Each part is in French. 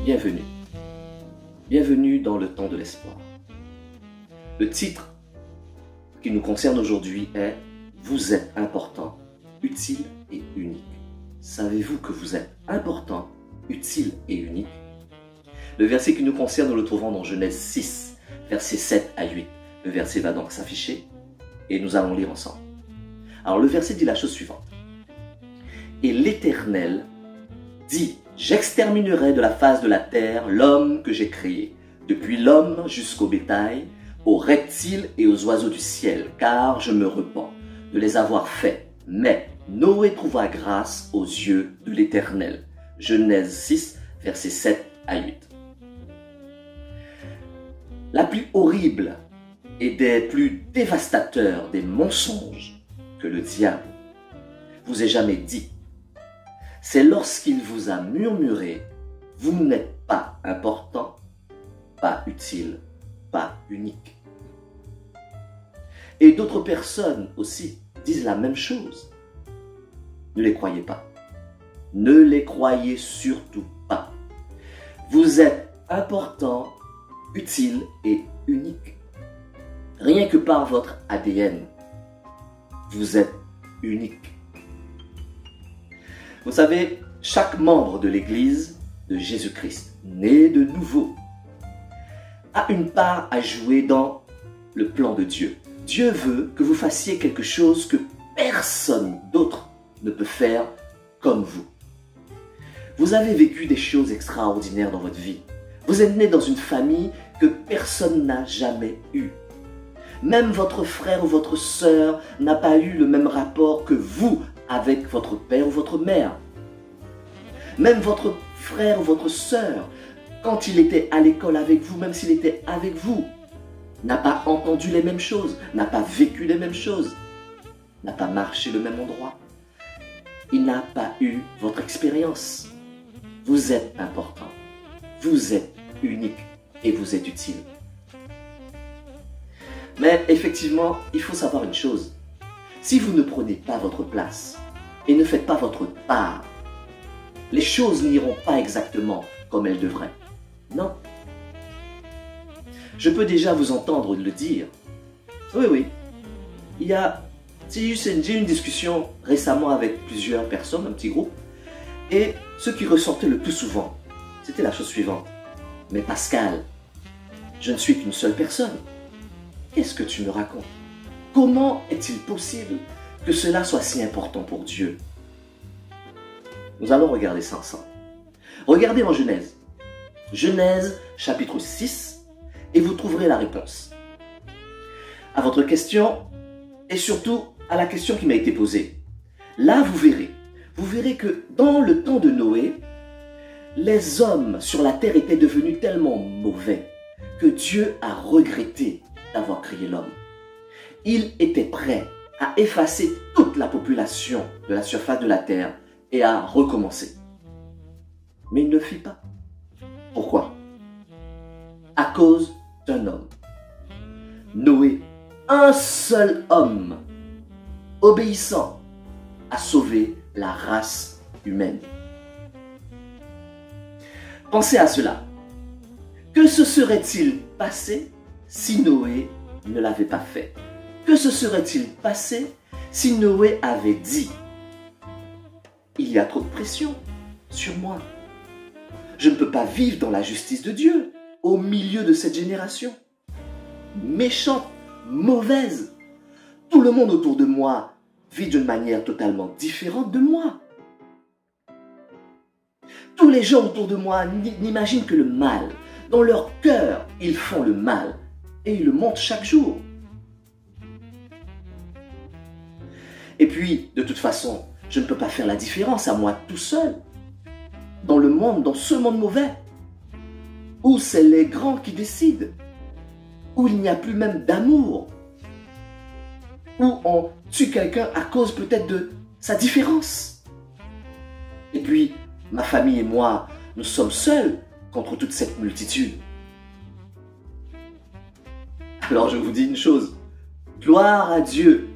Bienvenue. Bienvenue dans le temps de l'espoir. Le titre qui nous concerne aujourd'hui est « Vous êtes important, utile et unique ». Savez-vous que vous êtes important, utile et unique? Le verset qui nous concerne, nous le trouvons dans Genèse 6, versets 7 à 8. Le verset va donc s'afficher et nous allons lire ensemble. Alors le verset dit la chose suivante. « Et l'Éternel dit, j'exterminerai de la face de la terre l'homme que j'ai créé, depuis l'homme jusqu'au bétail, aux reptiles et aux oiseaux du ciel, car je me repens de les avoir faits. Mais Noé trouva grâce aux yeux de l'Éternel. » Genèse 6, versets 7 à 8. La plus horrible et des plus dévastateurs des mensonges que le diable vous ait jamais dit, c'est lorsqu'il vous a murmuré « Vous n'êtes pas important, pas utile, pas unique ». Et d'autres personnes aussi disent la même chose. Ne les croyez pas. Ne les croyez surtout pas. Vous êtes important, utile et unique. Rien que par votre ADN, vous êtes unique. Vous savez, chaque membre de l'Église de Jésus-Christ, né de nouveau, a une part à jouer dans le plan de Dieu. Dieu veut que vous fassiez quelque chose que personne d'autre ne peut faire comme vous. Vous avez vécu des choses extraordinaires dans votre vie. Vous êtes né dans une famille que personne n'a jamais eue. Même votre frère ou votre sœur n'a pas eu le même rapport que vous avec votre père ou votre mère. Même votre frère ou votre sœur, quand il était à l'école avec vous, même s'il était avec vous, n'a pas entendu les mêmes choses, n'a pas vécu les mêmes choses, n'a pas marché le même endroit. Il n'a pas eu votre expérience. Vous êtes important, vous êtes unique et vous êtes utile. Mais effectivement, il faut savoir une chose. Si vous ne prenez pas votre place et ne faites pas votre part, les choses n'iront pas exactement comme elles devraient. Non. Je peux déjà vous entendre le dire. Oui. J'ai eu une discussion récemment avec plusieurs personnes, un petit groupe, et ce qui ressortait le plus souvent, c'était la chose suivante. Mais Pascal, je ne suis qu'une seule personne. Qu'est-ce que tu me racontes? Comment est-il possible que cela soit si important pour Dieu? Nous allons regarder ça ensemble. Regardez en Genèse. Genèse chapitre 6 et vous trouverez la réponse à votre question et surtout à la question qui m'a été posée. Là, vous verrez que dans le temps de Noé, les hommes sur la terre étaient devenus tellement mauvais que Dieu a regretté d'avoir créé l'homme. Il était prêt à effacer toute la population de la surface de la terre et à recommencer. Mais il ne le fit pas. Pourquoi? À cause d'un homme. Noé, un seul homme, obéissant, a sauvé la race humaine. Pensez à cela. Que se serait-il passé si Noé ne l'avait pas fait? Que se serait-il passé si Noé avait dit « Il y a trop de pression sur moi. Je ne peux pas vivre dans la justice de Dieu au milieu de cette génération. Méchante, mauvaise. Tout le monde autour de moi vit d'une manière totalement différente de moi. Tous les gens autour de moi n'imaginent que le mal. Dans leur cœur, ils font le mal et ils le montrent chaque jour. Et puis, de toute façon, je ne peux pas faire la différence à moi tout seul. Dans le monde, dans ce monde mauvais, où c'est les grands qui décident, où il n'y a plus même d'amour, où on tue quelqu'un à cause peut-être de sa différence. Et puis, ma famille et moi, nous sommes seuls contre toute cette multitude. Alors je vous dis une chose, gloire à Dieu.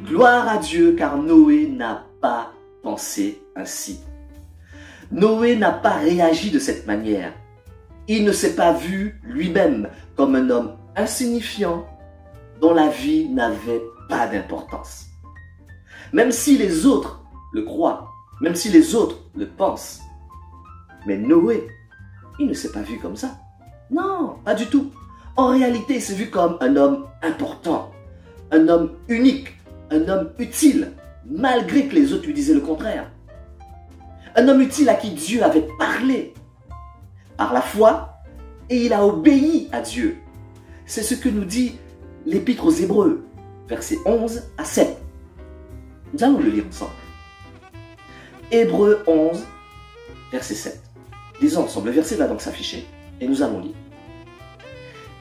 Gloire à Dieu car Noé n'a pas pensé ainsi. Noé n'a pas réagi de cette manière. Il ne s'est pas vu lui-même comme un homme insignifiant dont la vie n'avait pas d'importance. Même si les autres le croient, même si les autres le pensent. Mais Noé, il ne s'est pas vu comme ça. Non, pas du tout. En réalité, il s'est vu comme un homme important, un homme unique, un homme utile, malgré que les autres lui disaient le contraire. Un homme utile à qui Dieu avait parlé par la foi et il a obéi à Dieu. C'est ce que nous dit l'Épître aux Hébreux, versets 11 à 7. Nous allons le lire ensemble. Hébreux 11, verset 7. Lisons ensemble. Le verset va donc s'afficher et nous allons lire.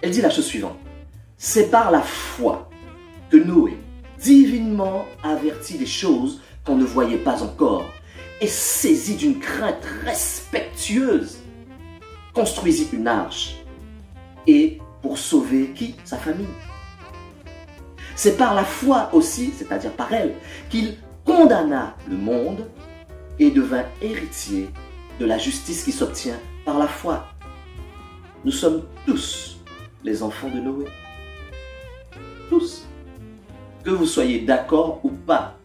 Elle dit la chose suivante. C'est par la foi que Noé, divinement averti des choses qu'on ne voyait pas encore, et saisi d'une crainte respectueuse, construisit une arche, et pour sauver qui? Sa famille. C'est par la foi aussi, c'est-à-dire par elle, qu'il condamna le monde et devint héritier de la justice qui s'obtient par la foi. Nous sommes tous les enfants de Noé. Tous. Que vous soyez d'accord ou pas,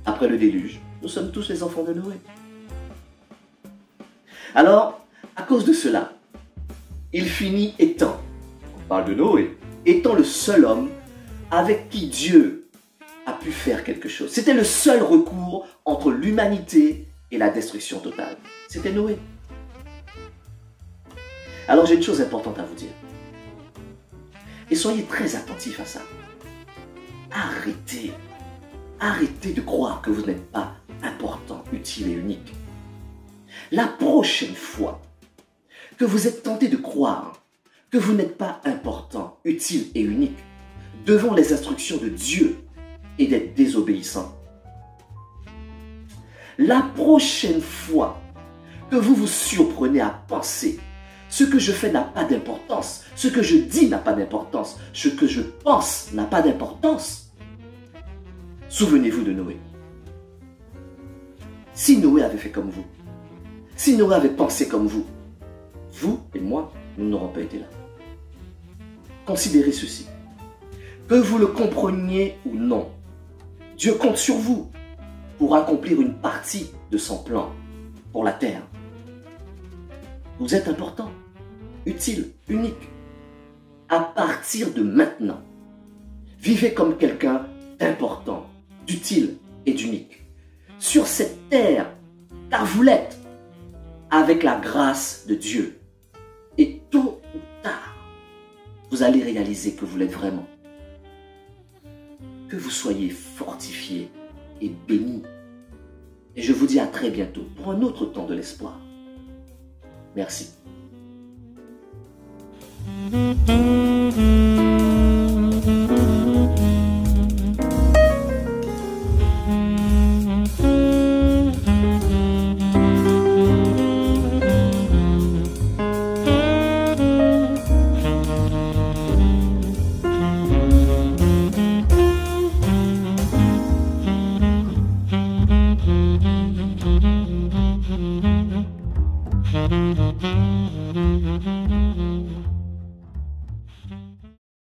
après le déluge, nous sommes tous les enfants de Noé. Alors, à cause de cela, il finit étant, on parle de Noé, étant le seul homme avec qui Dieu a pu faire quelque chose. C'était le seul recours entre l'humanité et la destruction totale. C'était Noé. Alors j'ai une chose importante à vous dire. Et soyez très attentifs à ça. Arrêtez de croire que vous n'êtes pas important, utile et unique. La prochaine fois que vous êtes tenté de croire que vous n'êtes pas important, utile et unique devant les instructions de Dieu et d'être désobéissant, la prochaine fois que vous vous surprenez à penser ce que je fais n'a pas d'importance, ce que je dis n'a pas d'importance, ce que je pense n'a pas d'importance, souvenez-vous de Noé. Si Noé avait fait comme vous, si Noé avait pensé comme vous et moi, nous n'aurons pas été là. Considérez ceci. Que vous le compreniez ou non, Dieu compte sur vous pour accomplir une partie de son plan pour la terre. Vous êtes important, utile, unique. À partir de maintenant, vivez comme quelqu'un d'important, d'utile et d'unique. Sur cette terre, car vous l'êtes, avec la grâce de Dieu. Et tôt ou tard, vous allez réaliser que vous l'êtes vraiment. Que vous soyez fortifiés et bénis. Et je vous dis à très bientôt pour un autre temps de l'espoir. Merci. Mm-hmm.